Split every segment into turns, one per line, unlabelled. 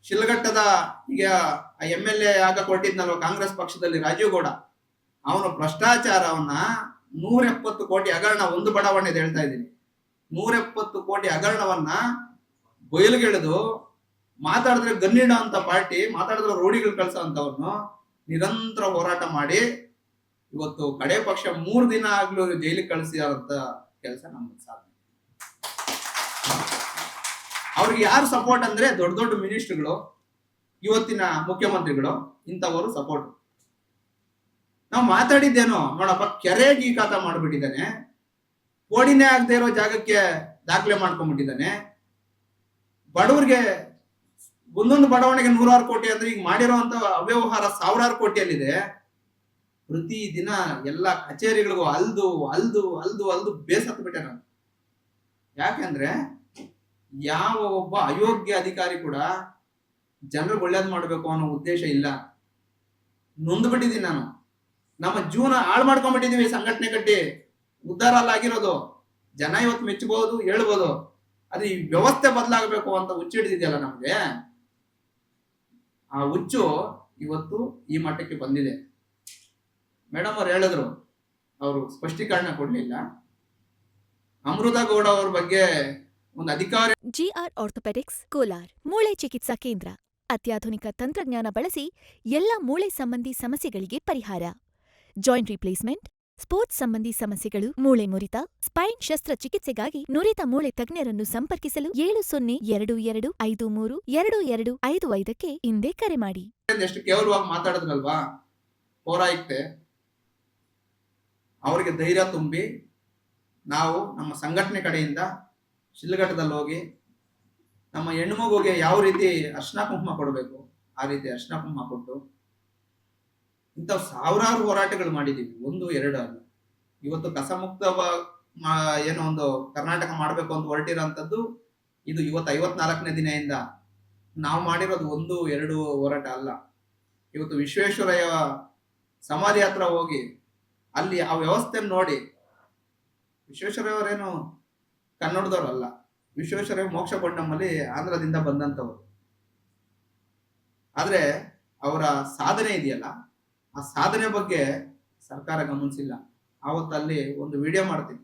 ಶಿಲ್ಘಟ್ಟದ ಈಗ MLA ಆಗ ಕೊಟ್ಟಿದ್ನಲ್ವ ಕಾಂಗ್ರೆಸ್ ಪಕ್ಷದಲ್ಲಿ ರಾಜೀವ್ ಗೌಡ, ಅವನು ಭ್ರಷ್ಟಾಚಾರವನ್ನ 170 ಕೋಟಿ ಹಗರಣ, ಒಂದು ಬಡಾವಣೆ ಹೇಳ್ತಾ ಇದ್ದೀನಿ, 170 ಕೋಟಿ ಹಗರಣವನ್ನ ಬಯಲಿಗೆಳೆದು ಮಾತಾಡಿದ್ರೆ ಗನ್ನಿಡ ಅಂತ ಪಾರ್ಟಿ, ಮಾತಾಡಿದ್ರೆ ರೋಡಿಗಳು ಕಳ್ಸೋ ಅಂತವ್ರನ್ನು ನಿರಂತರ ಹೋರಾಟ ಮಾಡಿ ಇವತ್ತು ಕಡೆ ಪಕ್ಷ 3 ದಿನ ಆಗ್ಲೂ ಜೈಲಿಗೆ ಕಳಿಸಿದಂತ ಕೆಲಸ ನಮ್ಗೆ ಸಾಧ್ಯ. ಅವ್ರಿಗೆ ಯಾರು ಸಪೋರ್ಟ್ ಅಂದ್ರೆ ದೊಡ್ಡ ದೊಡ್ಡ ಮಿನಿಸ್ಟರ್ಗಳು, ಇವತ್ತಿನ ಮುಖ್ಯಮಂತ್ರಿಗಳು, ಇಂಥವರು ಸಪೋರ್ಟ್. ನಾವು ಮಾತಾಡಿದ್ದೇನೋ ನೋಡಪ್ಪ, ಕೆರೆ ಗೀಕಾತ ಮಾಡ್ಬಿಟ್ಟಿದ್ದಾನೆ, ಕೋಡಿನೇ ಆಗದೆ ಇರೋ ಜಾಗಕ್ಕೆ ದಾಖಲೆ ಮಾಡ್ಕೊಂಡ್ಬಿಟ್ಟಿದ್ದಾನೆ, ಬಡವರಿಗೆ ಒಂದೊಂದು ಬಡಾವಣೆಗೆ 100 ಕೋಟಿ ಅಂದ್ರೆ ಈಗ ಮಾಡಿರೋಂತ ಅವ್ಯವಹಾರ 1000 ಕೋಟಿಯಲ್ಲಿದೆ. ಪ್ರತಿ ದಿನ ಎಲ್ಲ ಕಚೇರಿಗಳಿಗೂ ಅಲ್ದು ಅಲ್ದು ಅಲ್ದು ಅಲ್ದು ಬೇಸತ್ತು ಬಿಟ್ಟೆ ನಾನು. ಯಾಕೆಂದ್ರೆ ಯಾವ ಒಬ್ಬ ಅಯೋಗ್ಯ ಅಧಿಕಾರಿ ಕೂಡ ಜನರಿಗೆ ಒಳ್ಳೇದು ಮಾಡ್ಬೇಕು ಅನ್ನೋ ಉದ್ದೇಶ ಇಲ್ಲ. ನೊಂದು ಬಿಟ್ಟಿದ್ದೀನಿ ನಾನು. ನಮ್ಮ ಜೀವನ ಹಾಳು ಮಾಡ್ಕೊಂಡ್ಬಿಟ್ಟಿದೀವಿ, ಸಂಘಟನೆ ಕಟ್ಟಿ ಉದ್ಧಾರ ಅಲ್ಲ ಆಗಿರೋದು. ಜನ ಇವತ್ತು ಮೆಚ್ಚಬಹುದು, ಹೇಳ್ಬೋದು, ಅದು ಈ ವ್ಯವಸ್ಥೆ ಬದಲಾಗಬೇಕು ಅಂತ ಹುಚ್ಚಿಡಿದೆಯಲ್ಲ ನಮ್ಗೆ, ಆ ಹುಚ್ಚು ಇವತ್ತು ಈ ಮಟ್ಟಕ್ಕೆ ಬಂದಿದೆ. ಮೇಡಮ್ ಅವ್ರು ಹೇಳಿದ್ರು, ಅವರು ಸ್ಪಷ್ಟೀಕರಣ ಕೊಡ್ಲಿಲ್ಲ. ಅಮೃತ ಗೌಡ ಅವ್ರ ಬಗ್ಗೆ ಒಂದು ಅಧಿಕಾರಿ.
GR ಆರ್ಥೋಪೆಡಿಕ್ಸ್ ಕೋಲಾರ್ ಮೂಳೆ ಚಿಕಿತ್ಸಾ ಕೇಂದ್ರ ಅತ್ಯಾಧುನಿಕ ತಂತ್ರಜ್ಞಾನ ಬಳಸಿ ಎಲ್ಲ ಮೂಳೆ ಸಂಬಂಧಿ ಸಮಸ್ಯೆಗಳಿಗೆ ಪರಿಹಾರ. ಜಾಯಿಂಟ್ ರಿಪ್ಲೇಸ್ಮೆಂಟ್, ಸ್ಪೋರ್ಟ್ಸ್ ಸಂಬಂಧಿ ಸಮಸ್ಯೆಗಳು, ಮೂಳೆ ಮುರಿತ, ಸ್ಪೈನ್ ಶಸ್ತ್ರಚಿಕಿತ್ಸೆಗಾಗಿ ನುರಿತ ಮೂಳೆ ತಜ್ಞರನ್ನು ಸಂಪರ್ಕಿಸಲು 7022532255ಕ್ಕೆ ಹಿಂದೆ ಕರೆ ಮಾಡಿ.
ಎಷ್ಟು ಕೇವಲವಾಗಿ ಮಾತಾಡಿದ್ರಲ್ವಾ ಪೌರಾಯುಕ್ತೆ, ಅವರಿಗೆ ಧೈರ್ಯ ತುಂಬಿ ನಾವು ನಮ್ಮ ಸಂಘಟನೆ ಕಡೆಯಿಂದ ಶಿಲ್ಘಟ್ಟದಲ್ಲಿ ಹೋಗಿ ನಮ್ಮ ಹೆಣ್ಣುಮಗುಗೆ ಯಾವ ರೀತಿ ಅರ್ಶಿನ ಕುಂಕುಮ ಕೊಡಬೇಕು ಆ ರೀತಿ ಅರ್ಶಿನ ಕುಂಕುಮ ಕೊಟ್ಟು ಇಂಥ ಸಾವಿರಾರು ಹೋರಾಟಗಳು ಮಾಡಿದ್ದೀವಿ, 1-2 ಅಲ್ಲ. ಇವತ್ತು ಕಸಮುಕ್ತ ಏನೋ ಒಂದು ಕರ್ನಾಟಕ ಮಾಡಬೇಕು ಅಂತ ಹೊರಟಿರೋಂಥದ್ದು ಇದು ಇವತ್ತು 54ನೇ ದಿನದಿಂದ ನಾವು ಮಾಡಿರೋದು 1-2 ಹೋರಾಟ ಅಲ್ಲ. ಇವತ್ತು ವಿಶ್ವೇಶ್ವರಯ್ಯ ಸಮಾಧಿ ಹತ್ರ ಹೋಗಿ ಅಲ್ಲಿ ಆ ವ್ಯವಸ್ಥೆ ನೋಡಿ, ವಿಶ್ವೇಶ್ವರಯ್ಯ ಅವರೇನು ಕನ್ನಡದವರಲ್ಲ, ವಿಶ್ವೇಶ್ವರಯ್ಯ ಮೋಕ್ಷಗೊಂಡಮ್ಮಲ್ಲಿ ಆಂಧ್ರದಿಂದ ಬಂದಂಥವ್ರು. ಆದ್ರೆ ಅವರ ಸಾಧನೆ ಇದೆಯಲ್ಲ, ಆ ಸಾಧನೆ ಬಗ್ಗೆ ಸರ್ಕಾರ ಗಮನಿಸಿಲ್ಲ. ಆವತ್ತಲ್ಲಿ ಒಂದು ವಿಡಿಯೋ ಮಾಡ್ತೀನಿ,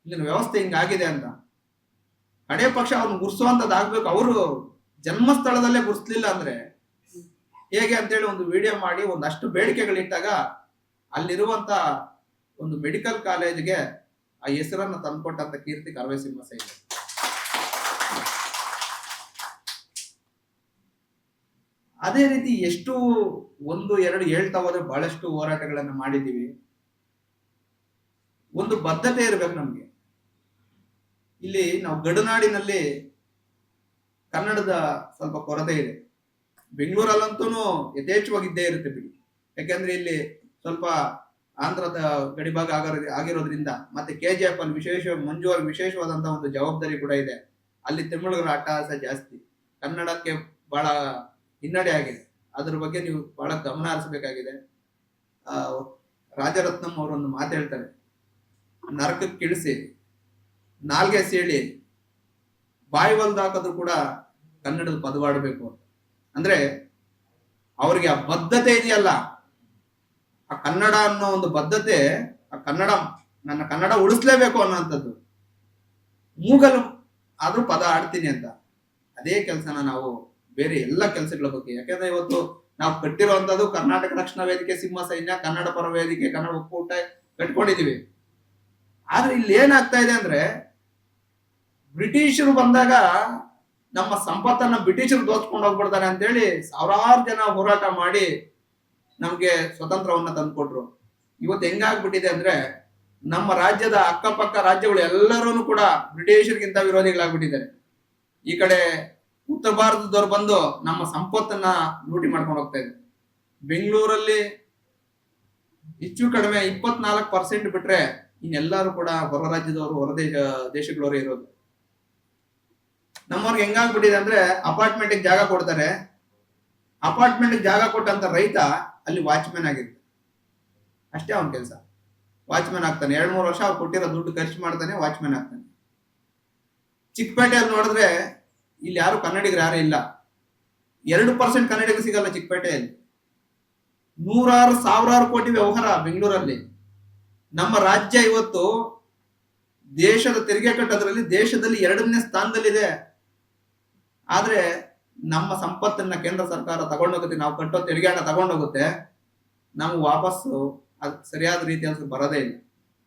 ಇಲ್ಲಿನ ವ್ಯವಸ್ಥೆ ಹಿಂಗಾಗಿದೆ ಅಂತ. ಕಡೆ ಪಕ್ಷ ಅವ್ರನ್ನ ಗುರ್ಸುವಂಥದ್ದಾಗ್ಬೇಕು. ಅವರು ಜನ್ಮಸ್ಥಳದಲ್ಲೇ ಗುರ್ಸ್ಲಿಲ್ಲ ಅಂದ್ರೆ ಹೇಗೆ ಅಂತೇಳಿ ಒಂದು ವಿಡಿಯೋ ಮಾಡಿ ಒಂದಷ್ಟು ಬೇಡಿಕೆಗಳಿಟ್ಟಾಗ ಅಲ್ಲಿರುವಂತ ಒಂದು ಮೆಡಿಕಲ್ ಕಾಲೇಜ್ಗೆ ಆ ಹೆಸರನ್ನು ತಂದುಕೊಟ್ಟಂತ ಕೀರ್ತಿ ಕರವೇ ಸಿಂಹಸ ಇದೆ. ಅದೇ ರೀತಿ ಎಷ್ಟು 1-2 ಹೇಳ್ತಾ ಹೋದ್ರೆ ಬಹಳಷ್ಟು ಹೋರಾಟಗಳನ್ನ ಮಾಡಿದ್ದೀವಿ. ಒಂದು ಬದ್ಧತೆ ಇರ್ಬೇಕು ನಮ್ಗೆ. ಇಲ್ಲಿ ನಾವು ಗಡುನಾಡಿನಲ್ಲಿ ಕನ್ನಡದ ಸ್ವಲ್ಪ ಕೊರತೆ ಇದೆ. ಬೆಂಗಳೂರಲ್ಲಂತೂ ಯಥೇಚ್ಛವಾಗಿದ್ದೇ ಇರುತ್ತೆ ಬಿಡಿ. ಯಾಕೆಂದ್ರೆ ಇಲ್ಲಿ ಸ್ವಲ್ಪ ಆಂಧ್ರದ ಗಡಿಭಾಗ ಆಗಿರೋದ್ರಿಂದ, ಮತ್ತೆ KGF ಅಲ್ಲಿ ಮಂಜು ಅವ್ರಿಗೆ ವಿಶೇಷವಾದಂತ ಒಂದು ಜವಾಬ್ದಾರಿ ಕೂಡ ಇದೆ. ಅಲ್ಲಿ ತಮಿಳುಗರ ಅಟ್ಟಹಾಸ ಜಾಸ್ತಿ, ಕನ್ನಡಕ್ಕೆ ಬಹಳ ಹಿನ್ನಡೆ ಆಗಿದೆ. ಅದ್ರ ಬಗ್ಗೆ ನೀವು ಬಹಳ ಗಮನ ಹರಿಸಬೇಕಾಗಿದೆ. ರಾಜರತ್ನಂ ಅವರೊಂದು ಮಾತು ಹೇಳ್ತಾರೆ, ನರಕಕ್ಕೆ ಕಿಳಿಸಿ ನಾಲ್ಗೆ ಸೀಳಿ ಬಾಯಿ ಹೊಲ್ದಾಕಿದ್ರು ಕೂಡ ಕನ್ನಡದ ಪದವಾಡಬೇಕು ಅಂತ. ಅಂದ್ರೆ ಅವ್ರಿಗೆ ಆ ಬದ್ಧತೆ ಇದೆಯಲ್ಲ, ಆ ಕನ್ನಡ ಅನ್ನೋ ಒಂದು ಬದ್ಧತೆ, ಆ ಕನ್ನಡ, ನನ್ನ ಕನ್ನಡ ಉಳಿಸ್ಲೇಬೇಕು ಅನ್ನೋಂಥದ್ದು. ಮೂಗಲು ಆದ್ರೂ ಪದ ಆಡ್ತೀನಿ ಅಂತ. ಅದೇ ಕೆಲಸನ ನಾವು ಬೇರೆ ಎಲ್ಲ ಕೆಲಸಗಳ ಬಗ್ಗೆ, ಯಾಕಂದ್ರೆ ಇವತ್ತು ನಾವು ಕಟ್ಟಿರುವಂತದ್ದು ಕರ್ನಾಟಕ ರಕ್ಷಣಾ ವೇದಿಕೆ, ಸಿಂಹ ಸೈನ್ಯ, ಕನ್ನಡ ಪರ ವೇದಿಕೆ, ಕನ್ನಡ ಒಕ್ಕೂಟ ಕಟ್ಕೊಂಡಿದೀವಿ. ಆದ್ರೆ ಇಲ್ಲಿ ಏನಾಗ್ತಾ ಇದೆ ಅಂದ್ರೆ, ಬ್ರಿಟಿಷರು ಬಂದಾಗ ನಮ್ಮ ಸಂಪತ್ತನ್ನ ಬ್ರಿಟಿಷರು ದೋಚ್ಕೊಂಡು ಹೋಗ್ಬಿಡ್ತಾರೆ ಅಂತೇಳಿ ಸಾವಿರಾರು ಜನ ಹೋರಾಟ ಮಾಡಿ ನಮ್ಗೆ ಸ್ವತಂತ್ರವನ್ನ ತಂದುಕೊಟ್ರು. ಇವತ್ತು ಹೆಂಗಾಗ್ಬಿಟ್ಟಿದೆ ಅಂದ್ರೆ, ನಮ್ಮ ರಾಜ್ಯದ ಅಕ್ಕಪಕ್ಕ ರಾಜ್ಯಗಳು ಎಲ್ಲರೂ ಕೂಡ ಬ್ರಿಟಿಷರಿಗಿಂತ ವಿರೋಧಿಗಳಾಗ್ಬಿಟ್ಟಿದ್ದಾರೆ. ಈ ಕಡೆ ಉತ್ತರ ಭಾರತದವ್ರು ಬಂದು ನಮ್ಮ ಸಂಪತ್ತನ್ನ ಲೂಟಿ ಮಾಡ್ಕೊಂಡು ಹೋಗ್ತಾ ಇದ್ದಾರೆ. ಬೆಂಗಳೂರಲ್ಲಿ ಹೆಚ್ಚು ಕಡಿಮೆ 24% ಬಿಟ್ರೆ ಇನ್ನೆಲ್ಲರೂ ಕೂಡ ಹೊರ ರಾಜ್ಯದವರು, ಹೊರ ದೇಶಗಳವರು ಇರೋದು. ನಮ್ಮವ್ರಿಗೆ ಹೆಂಗಾಗ್ಬಿಟ್ಟಿದೆ ಅಂದ್ರೆ, ಅಪಾರ್ಟ್ಮೆಂಟ್ ಜಾಗ ಕೊಡ್ತಾರೆ, ಅಪಾರ್ಟ್ಮೆಂಟ್ ಜಾಗ ಕೊಟ್ಟಂತ ರೈತ ಅಲ್ಲಿ ವಾಚ್ಮ್ಯಾನ್ ಆಗಿರ್ತಾರೆ. ಅಷ್ಟೇ ಅವನ ಕೆಲಸ, ವಾಚ್ಮ್ಯಾನ್ ಆಗ್ತಾನೆ. 2-3 ವರ್ಷ ಅವ್ರು ಕೊಟ್ಟಿರೋ ದುಡ್ಡು ಖರ್ಚು ಮಾಡ್ತಾನೆ, ವಾಚ್ಮ್ಯಾನ್ ಆಗ್ತಾನೆ. ಚಿಕ್ಕಪೇಟೆಯಲ್ಲಿ ನೋಡಿದ್ರೆ ಇಲ್ಲಿ ಯಾರು ಕನ್ನಡಿಗರು ಯಾರು ಇಲ್ಲ. 2% ಕನ್ನಡಿಗರು ಸಿಗಲ್ಲ ಚಿಕ್ಕಪೇಟೆಯಲ್ಲಿ. ನೂರಾರು ಸಾವಿರಾರು ಕೋಟಿ ವ್ಯವಹಾರ ಬೆಂಗಳೂರಲ್ಲಿ. ನಮ್ಮ ರಾಜ್ಯ ಇವತ್ತು ದೇಶದ ತೆರಿಗೆ ಕಟ್ಟೋದ್ರಲ್ಲಿ ದೇಶದಲ್ಲಿ 2ನೇ ಸ್ಥಾನದಲ್ಲಿದೆ. ಆದ್ರೆ ನಮ್ಮ ಸಂಪತ್ತನ್ನ ಕೇಂದ್ರ ಸರ್ಕಾರ ತಗೊಂಡೋಗುತ್ತೆ, ನಾವು ಕಟ್ಟೋ ತೆರಿಗೆ ಹಣ ತಗೊಂಡೋಗುತ್ತೆ, ನಮ್ಗೆ ವಾಪಸ್ಸು ಅದು ಸರಿಯಾದ ರೀತಿಯಲ್ಲಿ ಬರೋದೇ ಇಲ್ಲ.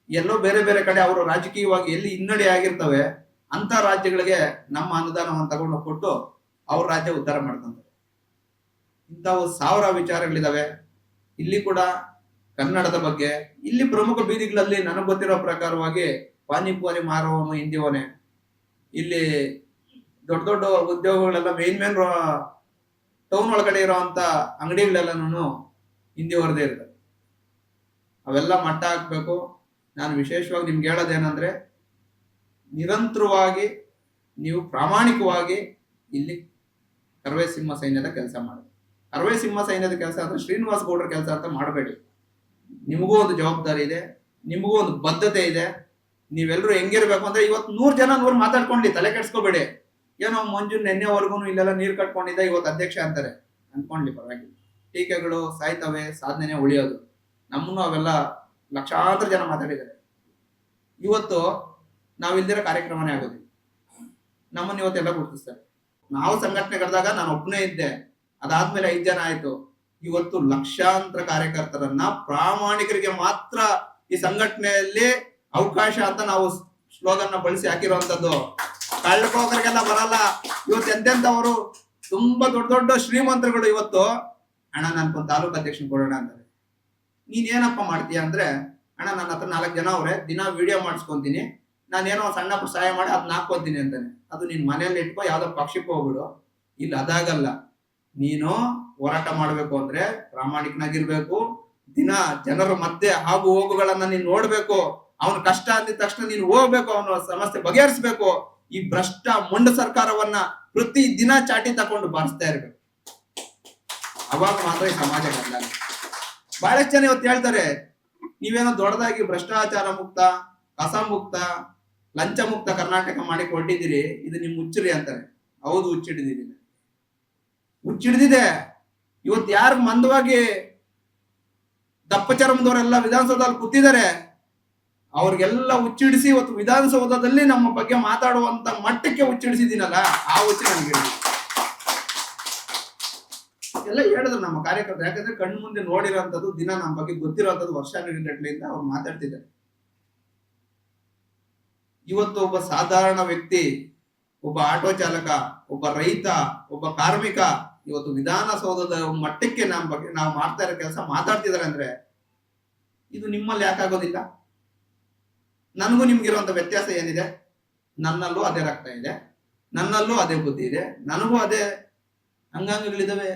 ಎಲ್ಲೋ ಬೇರೆ ಬೇರೆ ಕಡೆ ಅವರು ರಾಜಕೀಯವಾಗಿ ಎಲ್ಲಿ ಹಿನ್ನಡೆ ಆಗಿರ್ತವೆ ಅಂತ ರಾಜ್ಯಗಳಿಗೆ ನಮ್ಮ ಅನುದಾನವನ್ನು ತಗೊಂಡು ಕೊಟ್ಟು ಅವ್ರ ರಾಜ್ಯ ಉದ್ಧಾರ ಮಾಡ್ಕೊಂತಾರೆ. ಇಂಥವು ಸಾವಿರ ವಿಚಾರಗಳಿದಾವೆ. ಇಲ್ಲಿ ಕೂಡ ಕನ್ನಡದ ಬಗ್ಗೆ ಇಲ್ಲಿ ಪ್ರಮುಖ ಬೀದಿಗಳಲ್ಲಿ ನನಗೆ ಗೊತ್ತಿರೋ ಪ್ರಕಾರವಾಗಿ ಪಾನಿಪುರಿ ಮಾರುವವನು ಹಿಂದಿಯವನೇ. ಇಲ್ಲಿ ದೊಡ್ಡ ದೊಡ್ಡ ಉದ್ಯೋಗಗಳೆಲ್ಲ ಮೇನ್ ಟೌನ್ ಒಳಗಡೆ ಇರೋಂಥ ಅಂಗಡಿಗಳೆಲ್ಲನೂ ಹಿಂದಿಯವರದೇ ಇರ್ತವೆ. ಅವೆಲ್ಲ ಮಟ್ಟ ಹಾಕ್ಬೇಕು. ನಾನು ವಿಶೇಷವಾಗಿ ನಿಮ್ಗೆ ಹೇಳೋದೇನಂದ್ರೆ, ನಿರಂತರವಾಗಿ ನೀವು ಪ್ರಾಮಾಣಿಕವಾಗಿ ಇಲ್ಲಿ ಕರವೇ ಸಿಂಹ ಸೈನ್ಯದ ಕೆಲಸ ಮಾಡಿ. ಕರವೇ ಸಿಂಹ ಸೈನ್ಯದ ಕೆಲಸ ಅಂದ್ರೆ ಶ್ರೀನಿವಾಸ ಗೌಡರ ಕೆಲಸ ಅಂತ ಮಾಡಬೇಡಿ. ನಿಮಗೂ ಒಂದು ಜವಾಬ್ದಾರಿ ಇದೆ, ನಿಮಗೂ ಒಂದು ಬದ್ಧತೆ ಇದೆ. ನೀವೆಲ್ಲರೂ ಹೆಂಗಿರ್ಬೇಕು ಅಂದ್ರೆ, ಇವತ್ತು 100 ಜನ 100 ಮಾತಾಡ್ಕೊಂಡಿ, ತಲೆ ಕೆಡ್ಸ್ಕೋಬೇಡಿ. ಏನೋ ಮಂಜು ನೆನ್ನೆವರೆಗೂ ಇಲ್ಲೆಲ್ಲ ನೀರು ಕಟ್ಕೊಂಡಿದ್ದ, ಇವತ್ತು ಅಧ್ಯಕ್ಷ ಅಂತಾರೆ ಅನ್ಕೊಂಡ್ಲಿ, ಪರವಾಗಿಲ್ಲ. ಟೀಕೆಗಳು ಸಾಯ್ತವೆ, ಸಾಧನೆ ಉಳಿಯೋದು. ನಮ್ಮನ್ನು ಅವೆಲ್ಲ ಲಕ್ಷಾಂತರ ಜನ ಮಾತಾಡಿದ್ದಾರೆ. ಇವತ್ತು ನಾವಿಲ್ದಿರೋ ಕಾರ್ಯಕ್ರಮನೇ ಆಗೋದಿಲ್ಲ. ನಮ್ಮನ್ನು ಇವತ್ತೆಲ್ಲ ಗುರುತಿಸ್ತಾರೆ. ನಾವು ಸಂಘಟನೆ ಕರೆದಾಗ ನಾನು ಒಬ್ಬನೇ ಇದ್ದೆ, ಅದಾದ್ಮೇಲೆ 5 ಜನ ಆಯ್ತು. ಇವತ್ತು ಲಕ್ಷಾಂತರ ಕಾರ್ಯಕರ್ತರನ್ನ, ಪ್ರಾಮಾಣಿಕರಿಗೆ ಮಾತ್ರ ಈ ಸಂಘಟನೆಯಲ್ಲಿ ಅವಕಾಶ ಅಂತ ನಾವು ಸ್ಲೋಗನ್ ಬಳಸಿ ಹಾಕಿರುವಂತದ್ದು. ಕಳ್ಕೋಕರಿಗೆಲ್ಲ ಬರಲ್ಲ. ಇವತ್ತು ಎಂತೆಂತವರು ತುಂಬಾ ದೊಡ್ಡ ದೊಡ್ಡ ಶ್ರೀಮಂತರುಗಳು ಇವತ್ತು ಅಣ್ಣ ನನ್ಕೊಂದು ತಾಲೂಕು ಅಧ್ಯಕ್ಷನ್ ಕೊಡೋಣ ಅಂತಾರೆ. ನೀನೇನಪ್ಪ ಮಾಡ್ತೀಯ ಅಂದ್ರೆ, ಅಣ್ಣ ನನ್ನ ಹತ್ರ 4 ಜನ ಅವ್ರೆ, ದಿನ ವಿಡಿಯೋ ಮಾಡಿಸ್ಕೊಂತೀನಿ, ನಾನೇನೋ ಸಣ್ಣ ಸಹಾಯ ಮಾಡಿ ಅದನ್ನ ಹಾಕೋತೀನಿ ಅಂತಾನೆ. ಅದು ನೀನ್ ಮನೆಯಲ್ಲಿ ಇಟ್ಕೋ, ಯಾವ್ದೋ ಪಕ್ಷಕ್ಕೆ ಹೋಗ್ಬಿಡು. ಇಲ್ಲ, ಅದಾಗಲ್ಲ. ನೀನು ಹೋರಾಟ ಮಾಡ್ಬೇಕು ಅಂದ್ರೆ ಪ್ರಾಮಾಣಿಕನಾಗಿರ್ಬೇಕು. ದಿನ ಜನರ ಮಧ್ಯೆ ಆಗು ಹೋಗುಗಳನ್ನ ನೀನ್ ನೋಡ್ಬೇಕು. ಅವನ ಕಷ್ಟ ಅಂದಿದ ತಕ್ಷಣ ನೀನು ಹೋಗ್ಬೇಕು, ಅವನ ಸಮಸ್ಯೆ ಬಗೆಹರಿಸ್ಬೇಕು. ಈ ಭ್ರಷ್ಟ ಮೊಂಡ ಸರ್ಕಾರವನ್ನ ಪ್ರತಿ ದಿನ ಚಾಟಿ ತಕೊಂಡು ಬಾರಿಸ್ತಾ ಇರ್ಬೇಕು. ಅವಾಗ ಮಾತ್ರ ಈ ಸಮಾಜ ಬದಲಾಗ. ಬಹಳಷ್ಟು ಜನ ಇವತ್ತು ಹೇಳ್ತಾರೆ, ನೀವೇನೋ ದೊಡ್ಡದಾಗಿ ಭ್ರಷ್ಟಾಚಾರ ಮುಕ್ತ, ಕಸ ಮುಕ್ತ, ಲಂಚ ಮುಕ್ತ ಕರ್ನಾಟಕ ಮಾಡಿ ಕೊಟ್ಟಿದ್ದೀರಿ, ಇದು ನಿಮ್ ಹುಚ್ಚುರಿ ಅಂತಾರೆ. ಹೌದು, ಹುಚ್ಚಿಡಿದಿರಿ, ಹುಚ್ಚಿಡ್ದಿದೆ. ಇವತ್ತು ಯಾರು ಮಂದವಾಗಿ ದಪ್ಪ ಚರ್ಮದವರೆಲ್ಲ ವಿಧಾನಸೌಧದಲ್ಲಿ ಕೂತಿದ್ದಾರೆ, ಅವ್ರಿಗೆಲ್ಲ ಹುಚ್ಚಿಡಿಸಿ ಇವತ್ತು ವಿಧಾನಸೌಧದಲ್ಲಿ ನಮ್ಮ ಬಗ್ಗೆ ಮಾತಾಡುವಂತ ಮಟ್ಟಕ್ಕೆ ಹುಚ್ಚಿಡಿಸಿದ್ದೀನಲ್ಲ, ಆ ಹುಚ್ಚು ನನಗೆ ಎಲ್ಲ ಹೇಳಿದ್ರು ನಮ್ಮ ಕಾರ್ಯಕರ್ತರು. ಯಾಕಂದ್ರೆ ಕಣ್ಣು ಮುಂದೆ ನೋಡಿರೋಂಥದ್ದು, ದಿನ ನಮ್ಮ ಬಗ್ಗೆ ಗೊತ್ತಿರೋಂಥದ್ದು, ವರ್ಷಾನುಗಟ್ಟಲೆಯಿಂದ ಅವ್ರು ಮಾತಾಡ್ತಿದ್ದಾರೆ. ಇವತ್ತು ಒಬ್ಬ ಸಾಧಾರಣ ವ್ಯಕ್ತಿ, ಒಬ್ಬ ಆಟೋ ಚಾಲಕ, ಒಬ್ಬ ರೈತ, ಒಬ್ಬ ಕಾರ್ಮಿಕ ಇವತ್ತು ವಿಧಾನಸೌಧದ ಮಟ್ಟಕ್ಕೆ ನಮ್ಮ ಬಗ್ಗೆ ನಾವು ಮಾಡ್ತಾ ಇರೋ ಕೆಲಸ ಮಾತಾಡ್ತಿದ್ದಾರೆ ಅಂದ್ರೆ, ಇದು ನಿಮ್ಮಲ್ಲಿ ಯಾಕಾಗೋದಿಲ್ಲ? ನನಗೂ ನಿಮ್ಗಿರುವಂತ ವ್ಯತ್ಯಾಸ ಏನಿದೆ? ನನ್ನಲ್ಲೂ ಅದೇ ರಕ್ತ ಇದೆ, ನನ್ನಲ್ಲೂ ಅದೇ ಬುದ್ಧಿ ಇದೆ, ನನಗೂ ಅದೇ ಅಂಗಾಂಗಗಳಿದಾವೆ.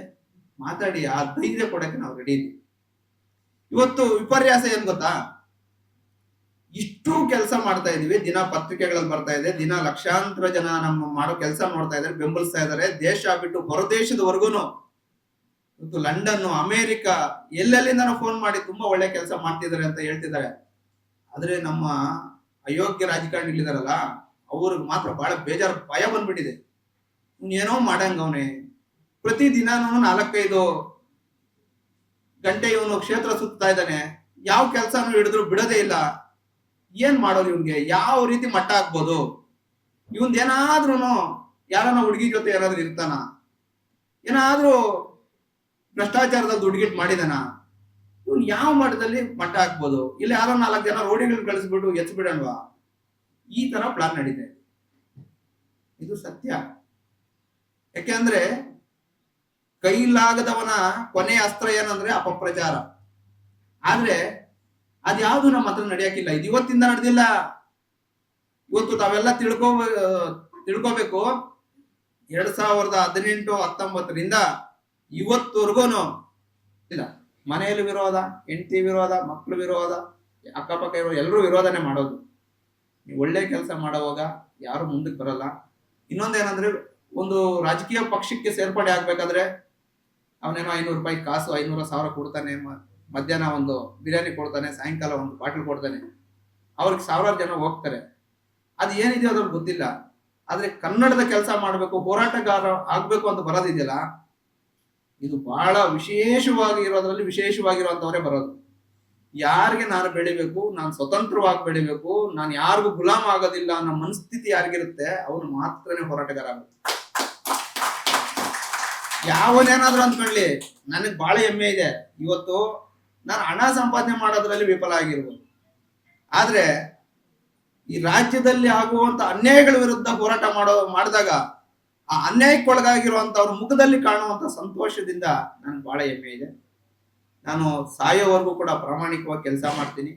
ಮಾತಾಡಿ, ಆ ಧೈರ್ಯ ಕೊಡಕ್ಕೆ ನಾವು ರೆಡಿ ಇದ್ದೀವಿ. ಇವತ್ತು ವಿಪರ್ಯಾಸ ಏನ್ ಗೊತ್ತಾ? ಇಷ್ಟು ಕೆಲಸ ಮಾಡ್ತಾ ಇದೀವಿ, ದಿನ ಪತ್ರಿಕೆಗಳಲ್ಲಿ ಬರ್ತಾ ಇದೆ, ದಿನ ಲಕ್ಷಾಂತರ ಜನ ನಮ್ಮ ಮಾಡೋ ಕೆಲಸ ನೋಡ್ತಾ ಇದ್ದಾರೆ, ಬೆಂಬಲಿಸ್ತಾ ಇದ್ದಾರೆ. ದೇಶ ಬಿಟ್ಟು ಹೊರದೇಶದವರೆಗೂನು, ಇವತ್ತು ಲಂಡನ್, ಅಮೆರಿಕ, ಎಲ್ಲೆಲ್ಲಿಂದ ಫೋನ್ ಮಾಡಿ ತುಂಬಾ ಒಳ್ಳೆ ಕೆಲಸ ಮಾಡ್ತಿದ್ದಾರೆ ಅಂತ ಹೇಳ್ತಿದ್ದಾರೆ. ಆದ್ರೆ ನಮ್ಮ ಅಯೋಗ್ಯ ರಾಜಕಾರಣಿಗಳಿದಾರಲ್ಲ, ಅವ್ರಿಗೆ ಮಾತ್ರ ಬಹಳ ಬೇಜಾರು, ಭಯ ಬಂದ್ಬಿಟ್ಟಿದೆ. ಏನೋ ಮಾಡಂಗ ಅವನೇ, ಪ್ರತಿ ದಿನಾನು 4-5 ಗಂಟೆ ಇವನು ಕ್ಷೇತ್ರ ಸುತ್ತಾ ಇದ್ದಾನೆ, ಯಾವ ಕೆಲಸನೂ ಹಿಡಿದ್ರು ಬಿಡೋದೇ ಇಲ್ಲ. ಏನ್ ಮಾಡೋದು ಇವನ್ಗೆ? ಯಾವ ರೀತಿ ಮಟ್ಟ ಹಾಕ್ಬೋದು? ಇವಂದ್ ಏನಾದ್ರೂ ಯಾರನ್ನ ಹುಡುಗಿ ಜೊತೆ ಏನಾದ್ರು ಇರ್ತಾನ? ಏನಾದ್ರೂ ಭ್ರಷ್ಟಾಚಾರದಲ್ಲಿ ದುಡ್ಗಿಟ್ ಮಾಡಿದಾನ? ಇವನ್ ಯಾವ ಮಟ್ಟದಲ್ಲಿ ಮಟ್ಟ ಹಾಕ್ಬೋದು? ಇಲ್ಲ ಯಾರೋ 4 ಜನ ರೋಡಿಗಳನ್ನ ಕಳಿಸ್ಬಿಟ್ಟು ಎಚ್ಬಿಡಲ್ವಾ? ಈ ತರ ಪ್ಲಾನ್ ನಡೀತೆ. ಇದು ಸತ್ಯ. ಯಾಕೆಂದ್ರೆ ಕೈಲಾಗದವನ ಕೊನೆಯ ಅಸ್ತ್ರ ಏನಂದ್ರೆ ಅಪಪ್ರಚಾರ. ಆದ್ರೆ ಅದ್ಯಾವುದು ನಮ್ಮ ಹತ್ರ ನಡೆಯಕ್ಕಿಲ್ಲ. ಇದು ಇವತ್ತಿಂದ ನಡೆದಿಲ್ಲ. ಇವತ್ತು ತಾವೆಲ್ಲ ತಿಳ್ಕೋಬೇಕು. 2018-19 ಇವತ್ತುವರೆಗೂ ಇಲ್ಲ, ಮನೆಯಲ್ಲಿ ವಿರೋಧ, ಹೆಂಡತಿ ವಿರೋಧ, ಮಕ್ಕಳು ವಿರೋಧ, ಅಕ್ಕಪಕ್ಕ ಇರೋ ಎಲ್ಲರೂ ವಿರೋಧನೆ ಮಾಡೋದು. ನೀವು ಒಳ್ಳೆ ಕೆಲಸ ಮಾಡುವಾಗ ಯಾರು ಮುಂದಕ್ಕೆ ಬರಲ್ಲ. ಇನ್ನೊಂದೇನಂದ್ರೆ, ಒಂದು ರಾಜಕೀಯ ಪಕ್ಷಕ್ಕೆ ಸೇರ್ಪಡೆ ಆಗ್ಬೇಕಾದ್ರೆ ಅವನೇನೋ 500 ರೂಪಾಯಿ ಕಾಸು, 500-1000 ಕೊಡ್ತಾನೆ, ಮಧ್ಯಾಹ್ನ ಒಂದು ಬಿರಿಯಾನಿ ಕೊಡ್ತಾನೆ, ಸಾಯಂಕಾಲ ಒಂದು ಬಾಟಲ್ ಕೊಡ್ತಾನೆ. ಅವ್ರಿಗೆ 1000 ಜನ ಹೋಗ್ತಾರೆ. ಅದು ಏನಿದೆಯೋ ಅದ್ರಲ್ಲಿ ಗೊತ್ತಿಲ್ಲ. ಆದ್ರೆ ಕನ್ನಡದ ಕೆಲಸ ಮಾಡ್ಬೇಕು, ಹೋರಾಟಗಾರ ಆಗ್ಬೇಕು ಅಂತ ಬರೋದಿದೆಯಲ್ಲ, ಇದು ಬಹಳ ವಿಶೇಷವಾಗಿ ಇರೋದ್ರಲ್ಲಿ ವಿಶೇಷವಾಗಿರುವಂತವರೇ ಬರೋದು. ಯಾರಿಗೆ ನಾನು ಬೆಳಿಬೇಕು, ನಾನು ಸ್ವತಂತ್ರವಾಗಿ ಬೆಳಿಬೇಕು, ನಾನು ಯಾರಿಗೂ ಗುಲಾಮ ಆಗೋದಿಲ್ಲ ಅನ್ನೋ ಮನಸ್ಥಿತಿ ಯಾರಿಗಿರುತ್ತೆ ಅವ್ರು ಮಾತ್ರನೇ ಹೋರಾಟಗಾರ ಆಗುತ್ತೆ. ಯಾವನೇನಾದ್ರೂ ಅಂದ್ಕೊಳ್ಳಿ, ನನಗೆ ಬಹಳ ಹೆಮ್ಮೆ ಇದೆ, ಇವತ್ತು ನಾನು ಹಣ ಸಂಪಾದನೆ ಮಾಡೋದ್ರಲ್ಲಿ ವಿಫಲ ಆಗಿರ್ಬೋದು, ಆದ್ರೆ ಈ ರಾಜ್ಯದಲ್ಲಿ ಆಗುವಂತ ಅನ್ಯಾಯಗಳ ವಿರುದ್ಧ ಹೋರಾಟ ಮಾಡಿದಾಗ ಆ ಅನ್ಯಾಯಕ್ಕೊಳಗಾಗಿರುವಂತವ್ರ ಮುಖದಲ್ಲಿ ಕಾಣುವಂತ ಸಂತೋಷದಿಂದ ನನಗೆ ಬಹಳ ಹೆಮ್ಮೆ ಇದೆ. ನಾನು ಸಾಯೋವರೆಗೂ ಕೂಡ ಪ್ರಾಮಾಣಿಕವಾಗಿ ಕೆಲಸ ಮಾಡ್ತೀನಿ.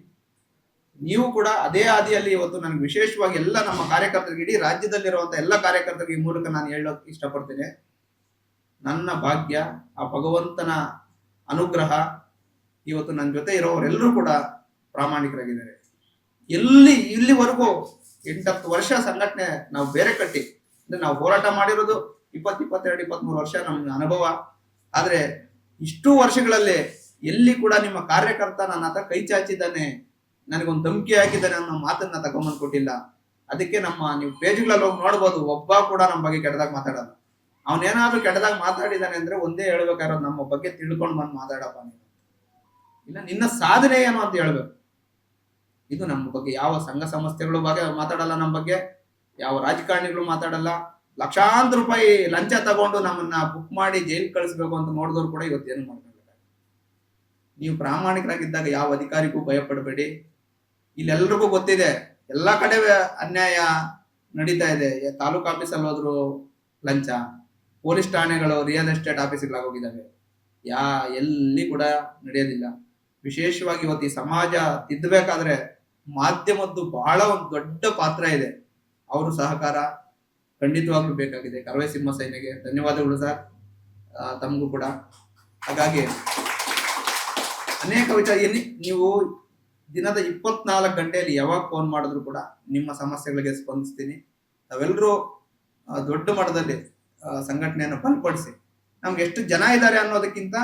ನೀವು ಕೂಡ ಅದೇ ಹಾದಿಯಲ್ಲಿ ಇವತ್ತು ನನಗೆ ವಿಶೇಷವಾಗಿ ಎಲ್ಲ ನಮ್ಮ ಕಾರ್ಯಕರ್ತರಿಗೆ, ಇಡೀ ರಾಜ್ಯದಲ್ಲಿರುವಂತ ಎಲ್ಲ ಕಾರ್ಯಕರ್ತರಿಗೆ ಈ ಮೂಲಕ ನಾನು ಹೇಳೋಕೆ ಇಷ್ಟಪಡ್ತೇನೆ, ನನ್ನ ಭಾಗ್ಯ, ಆ ಭಗವಂತನ ಅನುಗ್ರಹ, ಇವತ್ತು ನನ್ನ ಜೊತೆ ಇರೋರೆಲ್ಲರೂ ಕೂಡ ಪ್ರಾಮಾಣಿಕರಾಗಿದ್ದಾರೆ. ಇಲ್ಲಿವರೆಗೂ 8-10 ವರ್ಷ ಸಂಘಟನೆ ನಾವು ಬೇರೆ ಕಟ್ಟಿ, ಅಂದ್ರೆ ನಾವು ಹೋರಾಟ ಮಾಡಿರೋದು 20, 22, 23 ವರ್ಷ ನಮ್ಮ ಅನುಭವ. ಆದ್ರೆ ಇಷ್ಟು ವರ್ಷಗಳಲ್ಲಿ ಎಲ್ಲಿ ಕೂಡ ನಿಮ್ಮ ಕಾರ್ಯಕರ್ತ ನನ್ನ ಹತ್ರ ಕೈ ಚಾಚಿದ್ದಾನೆ, ನನಗೊಂದು ಧಮಕಿ ಹಾಕಿದ್ದಾನೆ ಅನ್ನೋ ಮಾತನ್ನ ತಗೊಂಬಂದ್ ಕೊಟ್ಟಿಲ್ಲ. ಅದಕ್ಕೆ ನೀವು ಪೇಜ್ಗಳಲ್ಲಿ ಹೋಗಿ ನೋಡ್ಬೋದು, ಒಬ್ಬ ಕೂಡ ನಮ್ಮ ಬಗ್ಗೆ ಕೆಟ್ಟದಾಗ ಮಾತಾಡಲ್ಲ. ಅವನೇನಾದ್ರೂ ಕೆಟ್ಟದಾಗ ಮಾತಾಡಿದಾನೆ ಅಂದ್ರೆ ಒಂದೇ ಹೇಳ್ಬೇಕಾಗಿರೋದು, ನಮ್ಮ ಬಗ್ಗೆ ತಿಳ್ಕೊಂಡ್ ಬಂದು ಮಾತಾಡಪ್ಪ ನೀನು, ಇಲ್ಲ ನಿನ್ನ ಸಾಧನೆ ಏನು ಅಂತ ಹೇಳ್ಬೇಕು. ಇದು ನಮ್ಮ ಬಗ್ಗೆ ಯಾವ ಸಂಘ ಸಂಸ್ಥೆಗಳು ಬಗ್ಗೆ ಮಾತಾಡಲ್ಲ, ನಮ್ಮ ಬಗ್ಗೆ ಯಾವ ರಾಜಕಾರಣಿಗಳು ಮಾತಾಡಲ್ಲ. ಲಕ್ಷಾಂತರ ರೂಪಾಯಿ ಲಂಚ ತಗೊಂಡು ನಮ್ಮನ್ನ ಬುಕ್ ಮಾಡಿ ಜೈಲ್ ಕಳಿಸ್ಬೇಕು ಅಂತ ನೋಡಿದವ್ರು ಕೂಡ ಇವತ್ತೇನು ಮಾಡ್ಕೊಳ್ಬೇಕಾಗ. ನೀವು ಪ್ರಾಮಾಣಿಕರಾಗಿದ್ದಾಗ ಯಾವ ಅಧಿಕಾರಿಗೂ ಭಯ ಪಡಬೇಡಿ. ಇಲ್ಲೆಲ್ರಿಗೂ ಗೊತ್ತಿದೆ, ಎಲ್ಲಾ ಕಡೆ ಅನ್ಯಾಯ ನಡೀತಾ ಇದೆ. ತಾಲೂಕು ಆಫೀಸಲ್ಲಿ ಹೋದ್ರು ಲಂಚ, ಪೊಲೀಸ್ ಠಾಣೆಗಳು ರಿಯಲ್ ಎಸ್ಟೇಟ್ ಆಫೀಸ್ಗಳಾಗೋಗಿದ್ದಾವೆ, ಎಲ್ಲಿ ಕೂಡ ನಡೆಯೋದಿಲ್ಲ. ವಿಶೇಷವಾಗಿ ಇವತ್ತು ಈ ಸಮಾಜ ತಿದ್ದಬೇಕಾದ್ರೆ ಮಾಧ್ಯಮದ್ದು ಬಹಳ ಒಂದು ದೊಡ್ಡ ಪಾತ್ರ ಇದೆ. ಅವರು ಸಹಕಾರ ಖಂಡಿತವಾಗ್ಲೂ ಬೇಕಾಗಿದೆ. ಕರವೇ ಸಿಂಹ ಸೇನೆಗೆ ಧನ್ಯವಾದಗಳು ಸರ್, ತಮಗೂ ಕೂಡ. ಹಾಗಾಗಿ ಅನೇಕ ವಿಚಾರ, ನೀವು ದಿನದ 24 ಗಂಟೆಯಲ್ಲಿ ಯಾವಾಗ ಫೋನ್ ಮಾಡಿದ್ರು ಕೂಡ ನಿಮ್ಮ ಸಮಸ್ಯೆಗಳಿಗೆ ಸ್ಪಂದಿಸ್ತೀನಿ. ತಾವೆಲ್ಲರೂ ದೊಡ್ಡ ಮಟ್ಟದಲ್ಲಿ ಸಂಘಟನೆಯನ್ನು ಬಲಪಡಿಸಿ. ನಮ್ಗೆ ಎಷ್ಟು ಜನ ಇದ್ದಾರೆ ಅನ್ನೋದಕ್ಕಿಂತ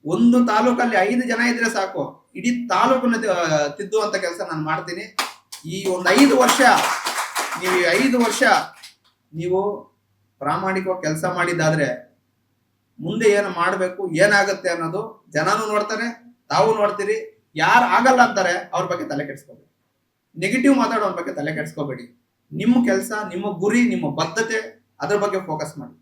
ಒಂದು ತಾಲೂಕಲ್ಲಿ 5 ಜನ ಇದ್ರೆ ಸಾಕು, ಇಡೀ ತಾಲೂಕನ್ನ ತಿದ್ದುವಂತ ಕೆಲಸ ನಾನು ಮಾಡ್ತೀನಿ. ಈ ಒಂದು 5 ವರ್ಷ ನೀವು ಪ್ರಾಮಾಣಿಕವಾಗಿ ಕೆಲಸ ಮಾಡಿದ್ದಾದ್ರೆ ಮುಂದೆ ಏನು ಮಾಡಬೇಕು, ಏನಾಗುತ್ತೆ ಅನ್ನೋದು ಜನನೂ ನೋಡ್ತಾರೆ, ತಾವು ನೋಡ್ತೀರಿ. ಯಾರು ಆಗಲ್ಲ ಅಂತಾರೆ ಅವ್ರ ಬಗ್ಗೆ ತಲೆ ಕೆಡಿಸ್ಕೋಬೇಡಿ, ನೆಗೆಟಿವ್ ಮಾತಾಡೋರ ಬಗ್ಗೆ ತಲೆ ಕೆಡಿಸ್ಕೋಬೇಡಿ. ನಿಮ್ಮ ಕೆಲಸ, ನಿಮ್ಮ ಗುರಿ, ನಿಮ್ಮ ಬದ್ಧತೆ, ಅದ್ರ ಬಗ್ಗೆ ಫೋಕಸ್ ಮಾಡಿ.